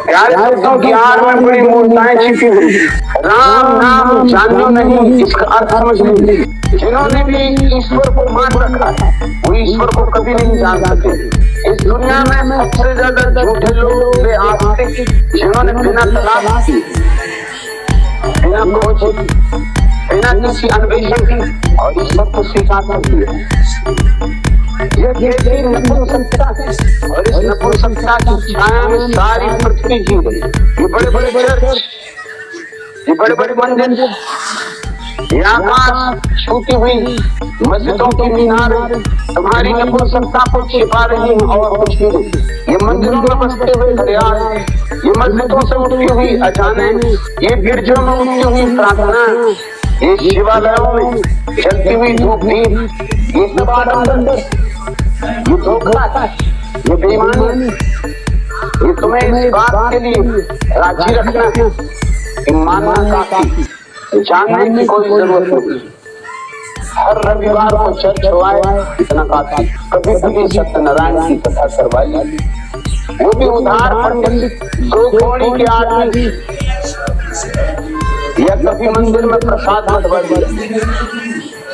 प्यारे शब्दों की आड़ में बड़ी मूर्ताएं छिपी हुई। राम नाम जानो नहीं, इसका अर्थ समझ लीजिए। जिन्होंने भी ईश्वर को मान रखा है वो ईश्वर को कभी नहीं जान सके। इस दुनिया में सबसे ज्यादा झूठे लोग वे आस्तिक जिन्होंने बिना तलाश की, बिना खोज, बिना किसी अन्वेषण की और ईश्वर को स्वीकार कर दिया। ये नपुंसकता है और इस नपुंसकता की छाया में सारी पृथ्वी जी रही। ये बड़े बड़े चर्च, ये बड़े बड़े मंदिर, ये आकाश छूटी हुई मस्जिदों की मीनारें तुम्हारी नपुंसकता को छिपा रही हैं और कुछ नहीं। ये मंदिरों में बसते हुए फरियाद, ये मस्जिदों से उठती हुई अजाने, ये गिरजों में उठती हुई प्रार्थना, ये शिवालयों में चलती हुई धूप दीप, ये सब आडंबर, ये धोखा, ये बेईमानी, ये तुम्हें इस बात के लिए राजी रखना है कि मानना काफी, जानने की कोई जरूरत नहीं। हर रविवार को चर्च हुआए इतना काफी। कभी कभी सत्यनारायण की कथा करवाई, वो भी उधार पंडित दो कौड़ी के आदमी, या कभी मंदिर में प्रसाद बंटवा दिया,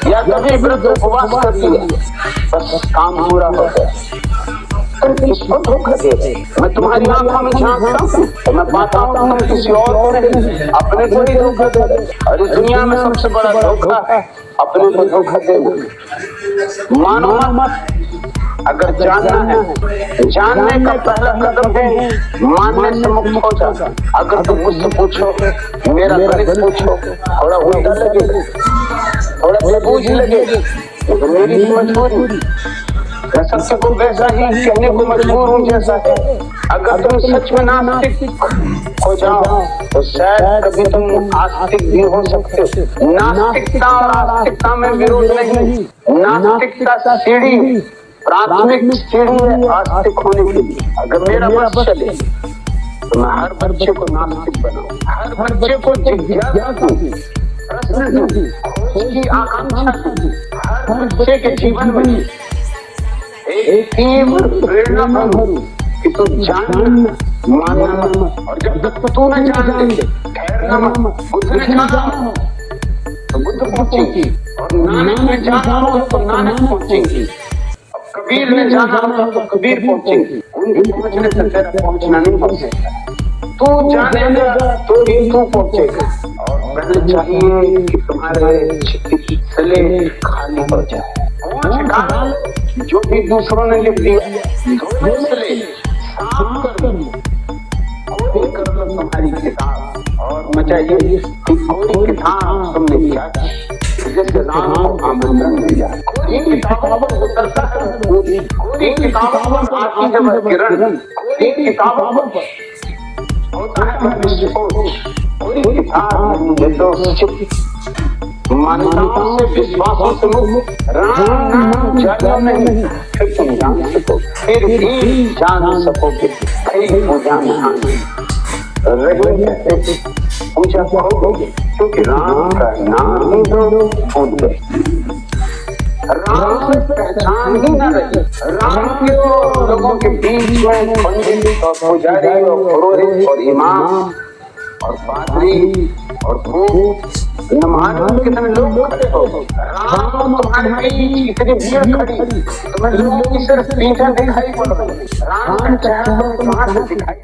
या कभी वृद्ध उपवास कर दिया, बस काम पूरा हो गया। तुम किसको धोखा दे रहे? मैं तुम्हारी आंखों में झांकता हूँ तो मैं पाता हूँ तुम किसी और को नहीं, अपने को ही धोखा दे रहे। और इस दुनिया में सबसे बड़ा धोखा है अपने को धोखा देना। मानो मत, अगर जानना है, जानने का पहला कदम है मानने से मुक्त हो जाना। अगर तुम मुझसे पूछो, मेरा गणित पूछो, थोड़ा उल्टा लगे, थोड़ा बेबूझ लगे, तो मेरी मजबूरी, मैं सबसे को वैसा ही कहने को मजबूर हूँ जैसा है। अगर तुम सच में नास्तिक हो जाओ तो शायद कभी तुम आस्तिक भी हो सकते हो। नास्तिकता और आस्तिकता में विरोध नहीं, नास्तिकता सीढ़ी, प्राथमिक सीढ़ी है आस्तिक होने के लिए। अगर मेरा बस चले तो मैं हर बच्चे को नास्तिक बनाऊं, हर बच्चे को जिज्ञासा दूं, प्रश्न दूं, खोज की आकांक्षा दूं, हर बच्चे के जीवन में एक तीव्र प्रेरणा भरूं कि तू जानना, मानना, और जब तक तू न जान ले ठहरना मत। बुद्ध ने जाना हो तो बुद्ध पहुंचेंगी, और नानक ने जाना हो तो नानक पहुंचेंगी, और कबीर ने जाना हो तो कबीर पहुंचेंगी। उनके पहुंचने से तेरा पहुंचना नहीं हो सकता। तू जानेगा तो ही तू पहुंचेगा। और पहले चाहिए कि तुम्हारे चित्त खाली हो जाए। जो भी दूसरों ने लिख दिया साफ कर दो तुम्हारी किताब, और मचाइए कि कोई किताब तुमने किया जिसके नाम को आमंत्रण मिल जाए। कोई किताबों को करता है, कोई किताबों पर आती है किरण, कोई किताबों पर होता है विस्फोट, कोई किताब मान्यताओं से, विश्वासों से मुक्त। राम नाम जानो नहीं, फिर तुम जान सको, फिर ही जान सकोगे कहीं पूजा में पूजा करोगे, क्योंकि राम का नाम ही दो फूल गए। राम से पहचान ही न रही। राम के लोगों के बीच में पंडित और पुजारी और पुरोहित और इमाम और पादरी और भूत नमाज़ कितने लोग खड़े हो। राम तुम्हारे बीच इतनी भीड़ खड़ी, तुम्हें लोगों की सिर्फ पीछे दिखाई पड़ रही। राम का चेहरा तुम्हारे दिखाई